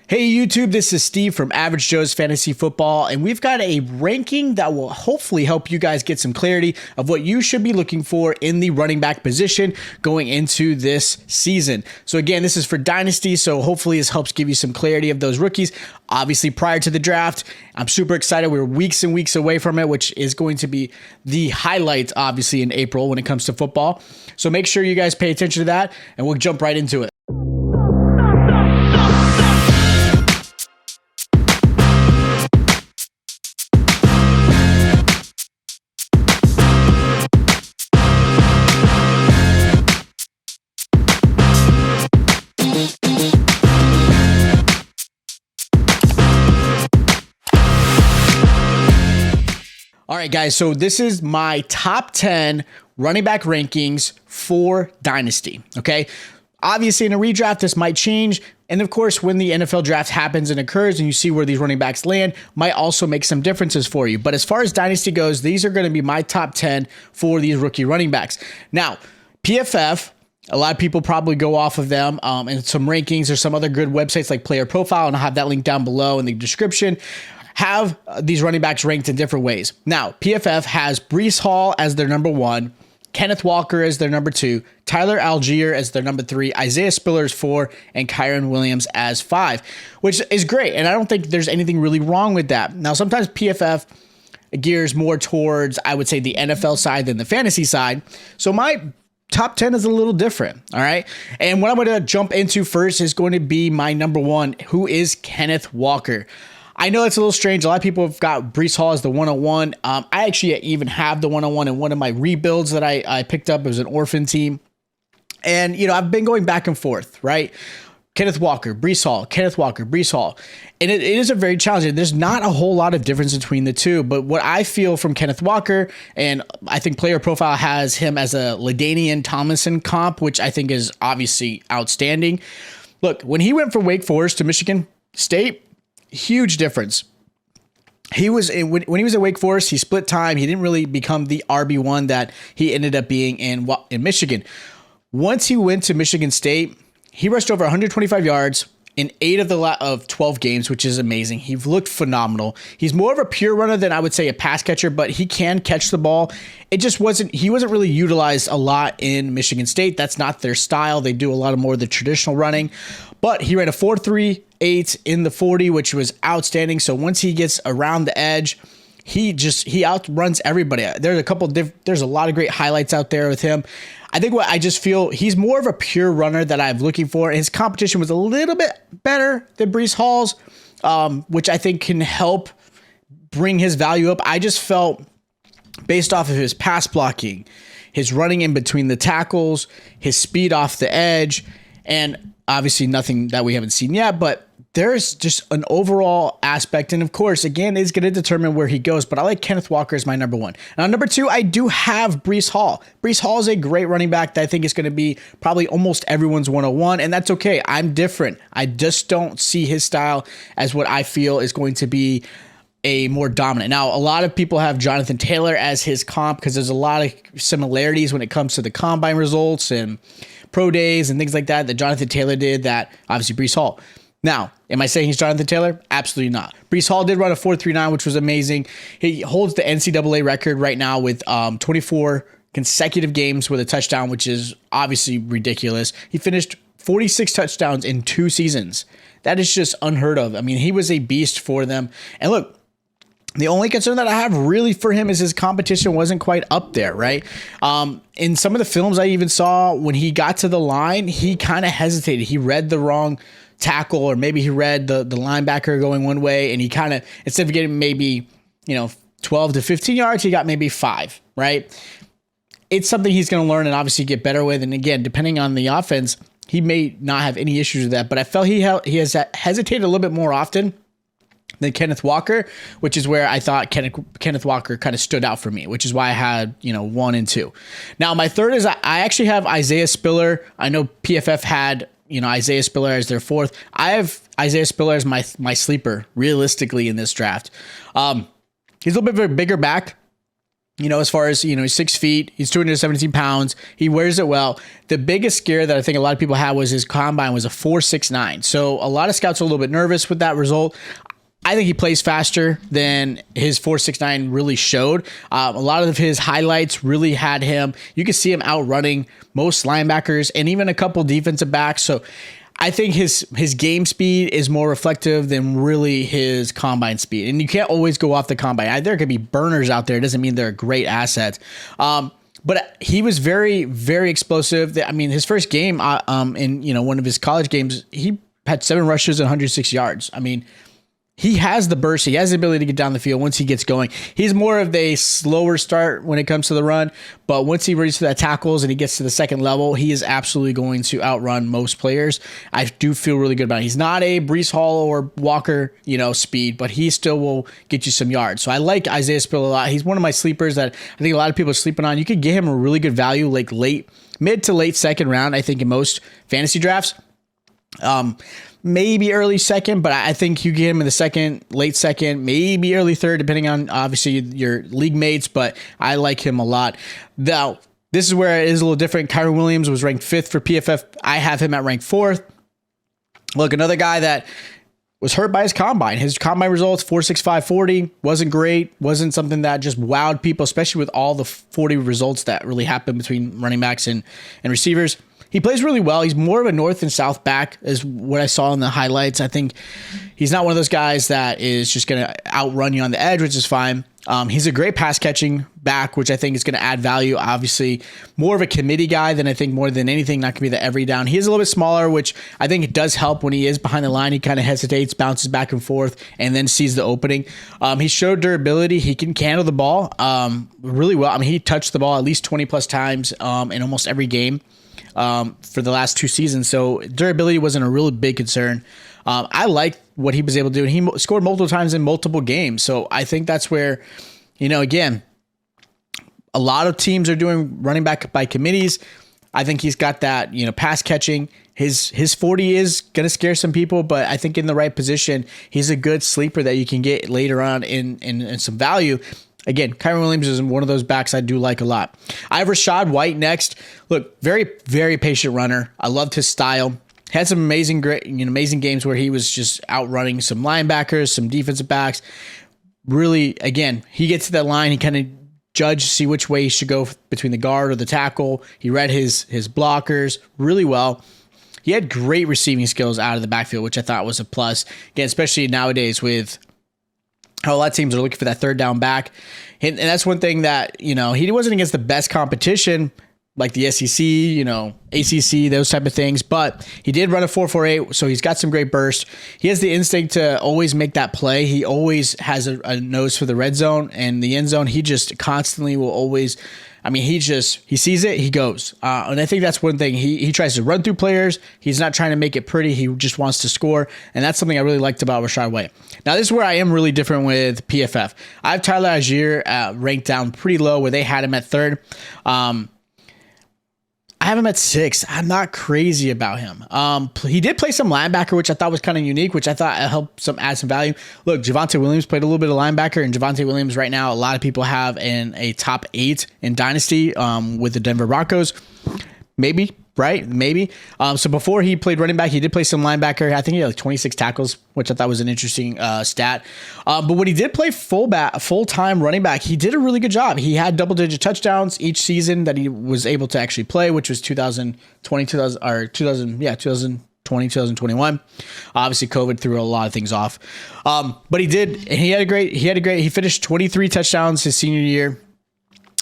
Hey YouTube, this is Steve from Average Joe's Fantasy Football, and we've got a ranking that will hopefully help you guys get some clarity of what you should be looking for in the running back position going into this season. So again, this is for Dynasty, so hopefully this helps give you some clarity of those rookies. Obviously, prior to the draft, I'm super excited. We're weeks and weeks away from it, which is going to be the highlight, obviously, in April when it comes to football. So make sure you guys pay attention to that, and we'll jump right into it. All right, guys, so this is my top 10 running back rankings for Dynasty, okay? Obviously, in a redraft, this might change. And of course, when the NFL draft happens and occurs and you see where these running backs land, might also make some differences for you. But as far as Dynasty goes, these are going to be my top 10 for these rookie running backs. Now, PFF, a lot of people probably go off of them and some rankings or some other good websites like Player Profile, and I'll have that link down below in the description, have these running backs ranked in different ways. Now, PFF has Breece Hall as their number 1, Kenneth Walker as their number 2, Tyler Algier as their number 3, Isaiah Spiller as 4, and Kyren Williams as 5, which is great. And I don't think there's anything really wrong with that. Now, sometimes PFF gears more towards, I would say, the NFL side than the fantasy side. So my top 10 is a little different, all right? And what I'm going to jump into first is going to be my number 1, who is Kenneth Walker. I know it's a little strange. A lot of people have got Breece Hall as the 101. I actually even have the 101 in one of my rebuilds that I picked up. It was an orphan team. And, you know, I've been going back and forth, right? Kenneth Walker, Breece Hall, Kenneth Walker, Breece Hall. And it is a very challenging. There's not a whole lot of difference between the two. But what I feel from Kenneth Walker, and I think Player Profile has him as a LaDainian Tomlinson comp, which I think is obviously outstanding. Look, when he went from Wake Forest to Michigan State, huge difference. He was when he was at Wake Forest, he split time. He didn't really become the RB1 that he ended up being in Michigan. Once he went to Michigan State, he rushed over 125 yards in 8 of 12 games, which is amazing. He looked phenomenal. He's more of a pure runner than I would say a pass catcher, but he can catch the ball. He wasn't really utilized a lot in Michigan State. That's not their style. They do a lot of more of the traditional running. But he ran a 4.38 in the 40, which was outstanding. So once he gets around the edge, he outruns everybody. There's a lot of great highlights out there with him. I think I just feel he's more of a pure runner that I'm looking for. And his competition was a little bit better than Breece Hall's, which I think can help bring his value up. I just felt based off of his pass blocking, his running in between the tackles, his speed off the edge, and obviously nothing that we haven't seen yet, but there's just an overall aspect. And of course, again, is going to determine where he goes, but I like Kenneth Walker as my number 1. Now, number 2, I do have Breece Hall. Breece Hall is a great running back that I think is going to be probably almost everyone's 101, and that's okay. I'm different. I just don't see his style as what I feel is going to be a more dominant. Now, a lot of people have Jonathan Taylor as his comp because there's a lot of similarities when it comes to the combine results and pro days and things like that Jonathan Taylor did that obviously Breece Hall. Now, am I saying he's Jonathan Taylor? Absolutely not. Breece Hall did run a 4.39, which was amazing. He holds the NCAA record right now with 24 consecutive games with a touchdown, which is obviously ridiculous. He finished 46 touchdowns in 2 seasons. That is just unheard of. I mean, he was a beast for them. And look, the only concern that I have really for him is his competition wasn't quite up there, right? In some of the films I even saw, when he got to the line, he kind of hesitated. He read the wrong tackle, or maybe he read the linebacker going one way, and he kind of, instead of getting maybe 12 to 15 yards, he got maybe 5, right? It's something he's going to learn and obviously get better with. And again, depending on the offense, he may not have any issues with that. But I felt he has hesitated a little bit more often than Kenneth Walker, which is where I thought Kenneth Walker kind of stood out for me, which is why I had 1 and 2. Now, my third is I actually have Isaiah Spiller. I know PFF had Isaiah Spiller as their 4th. I have Isaiah Spiller as my sleeper realistically in this draft. He's a little bit of a bigger back. As far as, he's 6 feet, he's 217 pounds. He wears it well. The biggest scare that I think a lot of people had was his combine was a 4.69. So a lot of scouts are a little bit nervous with that result. I think he plays faster than his 4.69 really showed. A lot of his highlights really had him. You could see him outrunning most linebackers and even a couple defensive backs. So I think his game speed is more reflective than really his combine speed. And you can't always go off the combine. There could be burners out there. It doesn't mean they're a great asset. But he was very, very explosive. I mean, his first game in one of his college games, he had 7 rushes and 106 yards. I mean, he has the burst. He has the ability to get down the field once he gets going. He's more of a slower start when it comes to the run, but once he reaches that tackles and he gets to the second level, he is absolutely going to outrun most players. I do feel really good about it. He's not a Breece Hall or Walker, speed, but he still will get you some yards. So I like Isaiah Spiller a lot. He's one of my sleepers that I think a lot of people are sleeping on. You could get him a really good value, like mid to late second round, I think in most fantasy drafts. Maybe early second, but I think you get him in the second, late second, maybe early third, depending on obviously your league mates, but I like him a lot. Now, this is where it is a little different. Kyren Williams was ranked 5th for PFF. I have him at rank 4th. Look, another guy that was hurt by his combine. His combine results, 4.65 40, wasn't great, wasn't something that just wowed people, especially with all the 40 results that really happened between running backs and receivers. He plays really well. He's more of a north and south back is what I saw in the highlights. I think he's not one of those guys that is just going to outrun you on the edge, which is fine. He's a great pass catching back, which I think is going to add value. Obviously, more of a committee guy than I think more than anything, not going to be the every down. He is a little bit smaller, which I think it does help when he is behind the line. He kind of hesitates, bounces back and forth, and then sees the opening. He showed durability. He can handle the ball really well. I mean, he touched the ball at least 20 plus times in almost every game for the last 2 seasons. So durability wasn't a really big concern. I liked what he was able to do, and he scored multiple times in multiple games. So I think that's where, again, a lot of teams are doing running back by committees. I think he's got that, pass catching. His 40 is going to scare some people, but I think in the right position, he's a good sleeper that you can get later on in some value. Again, Kyren Williams is one of those backs I do like a lot. I have Rachaad White next. Look, very, very patient runner. I loved his style. Had some amazing games where he was just outrunning some linebackers, some defensive backs. Really, again, he gets to that line. He kind of see which way he should go between the guard or the tackle. He read his blockers really well. He had great receiving skills out of the backfield, which I thought was a plus. Again, especially nowadays with how a lot of teams are looking for that third down back. And that's one thing that, he wasn't against the best competition like the SEC, ACC, those type of things. But he did run a 4.48, so he's got some great burst. He has the instinct to always make that play. He always has a nose for the red zone and the end zone. He just constantly will always, he sees it, he goes. And I think that's one thing. He tries to run through players. He's not trying to make it pretty. He just wants to score. And that's something I really liked about Rachaad White. Now, this is where I am really different with PFF. I have Tyler Algier ranked down pretty low where they had him at 3rd. I have him at 6. I'm not crazy about him. He did play some linebacker, which I thought was kind of unique, which I thought helped add some value. Look, Javonte Williams played a little bit of linebacker, and Javonte Williams right now, a lot of people have in a top 8 in Dynasty with the Denver Broncos. Maybe, right? Maybe. So before he played running back, he did play some linebacker. I think he had like 26 tackles, which I thought was an interesting stat. But when he did play full-time running back, he did a really good job. He had double-digit touchdowns each season that he was able to actually play, which was 2020, 2021. Obviously, COVID threw a lot of things off. But he did, and he finished 23 touchdowns his senior year.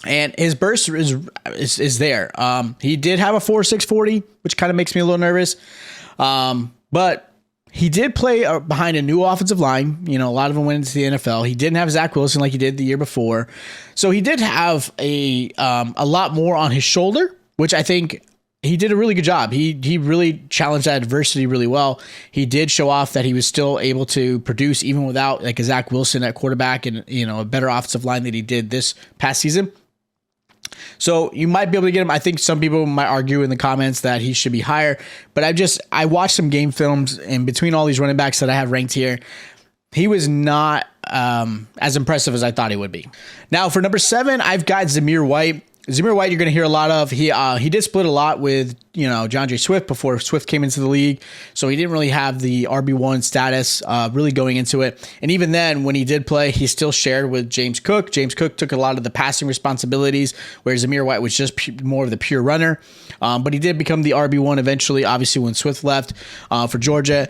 And his burst is there. He did have a 4.6 40, which kind of makes me a little nervous. But he did play behind a new offensive line. A lot of them went into the NFL. He didn't have Zach Wilson like he did the year before. So he did have a lot more on his shoulder, which I think he did a really good job. He really challenged that adversity really well. He did show off that he was still able to produce even without like a Zach Wilson at quarterback and, a better offensive line that he did this past season. So you might be able to get him. I think some people might argue in the comments that he should be higher, but I watched some game films in between all these running backs that I have ranked here. he was not as impressive as I thought he would be. Now for number 7, I've got Zamir White. Zamir White, you're going to hear a lot of. He did split a lot with, DeAndre Swift before Swift came into the league. So he didn't really have the RB1 status really going into it. And even then, when he did play, he still shared with James Cook. James Cook took a lot of the passing responsibilities, whereas Zamir White was just more of the pure runner. But he did become the RB1 eventually, obviously, when Swift left for Georgia.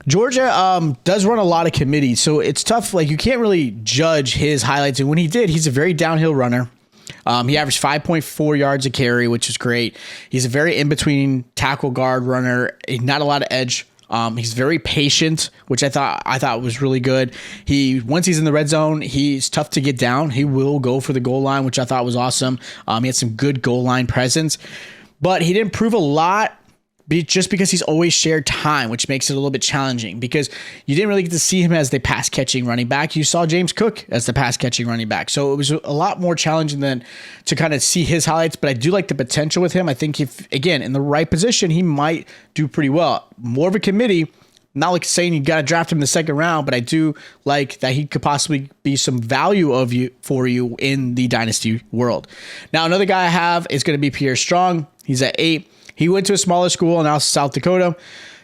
Georgia does run a lot of committees, so it's tough. Like, you can't really judge his highlights. And when he did, he's a very downhill runner. He averaged 5.4 yards a carry, which is great. He's a very in-between tackle guard runner, not a lot of edge. He's very patient, which I thought was really good. Once he's in the red zone, he's tough to get down. He will go for the goal line, which I thought was awesome. He had some good goal line presence, but he didn't prove a lot just because he's always shared time, which makes it a little bit challenging because you didn't really get to see him as the pass catching running back. You saw James Cook as the pass catching running back. So it was a lot more challenging than to kind of see his highlights, but I do like the potential with him. I think if, again, in the right position, he might do pretty well. More of a committee, not like saying you got to draft him in the second round, but I do like that he could possibly be some value for you in the dynasty world. Now, another guy I have is going to be Pierre Strong. He's at 8. He went to a smaller school, now South Dakota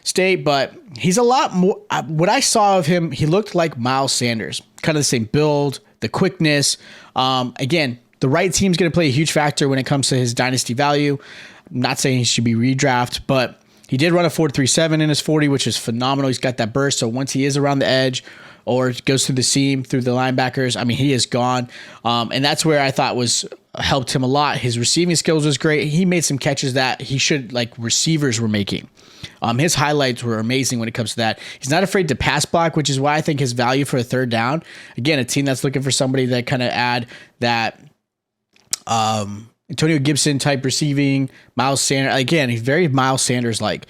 State, but he's a lot more. What I saw of him, he looked like Miles Sanders, kind of the same build, the quickness. Again, the right team's going to play a huge factor when it comes to his dynasty value. I'm not saying he should be redraft, but he did run a 4.37 in his 40, which is phenomenal. He's got that burst, so once he is around the edge or goes through the seam, through the linebackers, I mean, he is gone. And that's where I thought helped him a lot. His receiving skills was great. He made some catches that he should, like, receivers were making. His highlights were amazing when it comes to that. He's not afraid to pass block, which is why I think his value for a third down. Again, a team that's looking for somebody that kind of add that Antonio Gibson type receiving, Miles Sanders. Again, he's very Miles Sanders-like,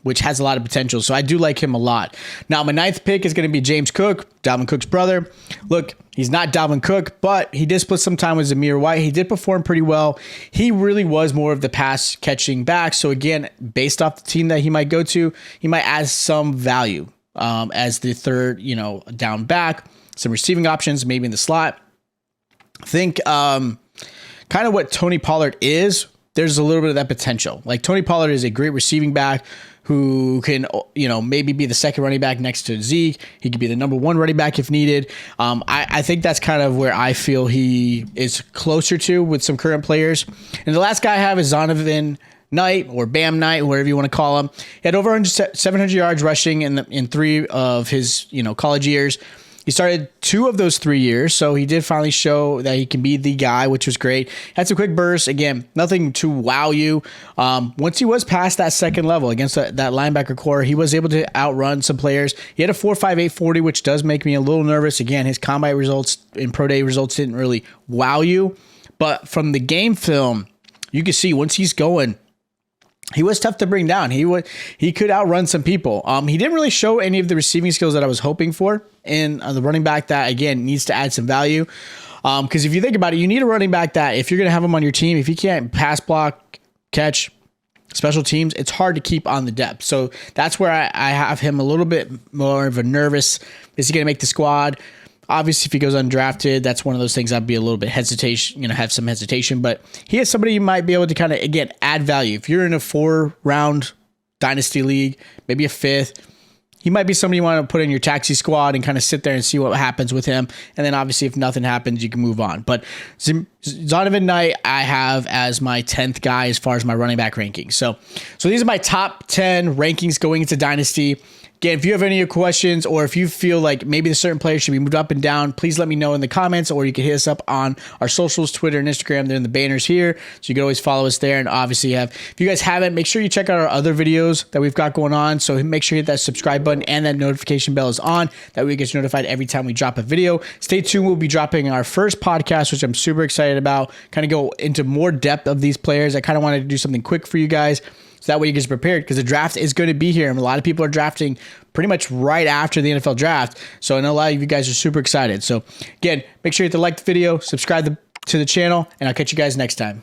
which has a lot of potential. So I do like him a lot. Now, my 9th pick is going to be James Cook, Dalvin Cook's brother. Look, he's not Dalvin Cook, but he did split some time with Zamir White. He did perform pretty well. He really was more of the pass-catching back. So again, based off the team that he might go to, he might add some value as the third, down back. Some receiving options, maybe in the slot. I think kind of what Tony Pollard is, there's a little bit of that potential. Like, Tony Pollard is a great receiving back who can, maybe be the second running back next to Zeke. He could be the number 1 running back if needed. I think that's kind of where I feel he is closer to with some current players. And the last guy I have is Zonovan Knight, or Bam Knight, whatever you want to call him. He had over 700 yards rushing in 3 of his, college years. He started 2 of those 3 years, so he did finally show that he can be the guy, which was great. Had some quick bursts. Again, nothing to wow you. Once he was past that second level against that linebacker core, he was able to outrun some players. He had a 4.58 40, which does make me a little nervous. Again, his combine results and pro day results didn't really wow you. But from the game film, you can see once he's going, he was tough to bring down. He could outrun some people. He didn't really show any of the receiving skills that I was hoping for in the running back that, again, needs to add some value. Because if you think about it, you need a running back that, if you're going to have him on your team, if he can't pass block, catch, special teams, it's hard to keep on the depth. So that's where I have him a little bit more of a nervous. Is he going to make the squad? Obviously, if he goes undrafted, that's one of those things I'd be a little bit have some hesitation. But he is somebody you might be able to kind of, again, add value. If you're in a 4-round dynasty league, maybe a 5th, he might be somebody you want to put in your taxi squad and kind of sit there and see what happens with him. And then obviously, if nothing happens, you can move on. But Zonovan Knight, I have as my 10th guy as far as my running back rankings. So these are my top 10 rankings going into Dynasty. Again, if you have any questions or if you feel like maybe the certain players should be moved up and down, please let me know in the comments, or you can hit us up on our socials, Twitter and Instagram. They're in the banners here, so you can always follow us there. And obviously, if you guys haven't, make sure you check out our other videos that we've got going on. So make sure you hit that subscribe button and that notification bell is on. That way you get notified every time we drop a video. Stay tuned. We'll be dropping our first podcast, which I'm super excited about. Kind of go into more depth of these players. I kind of wanted to do something quick for you guys, so that way you get prepared, because the draft is going to be here. And a lot of people are drafting pretty much right after the NFL draft. So I know a lot of you guys are super excited. So again, make sure you hit the like the video, subscribe to the channel, and I'll catch you guys next time.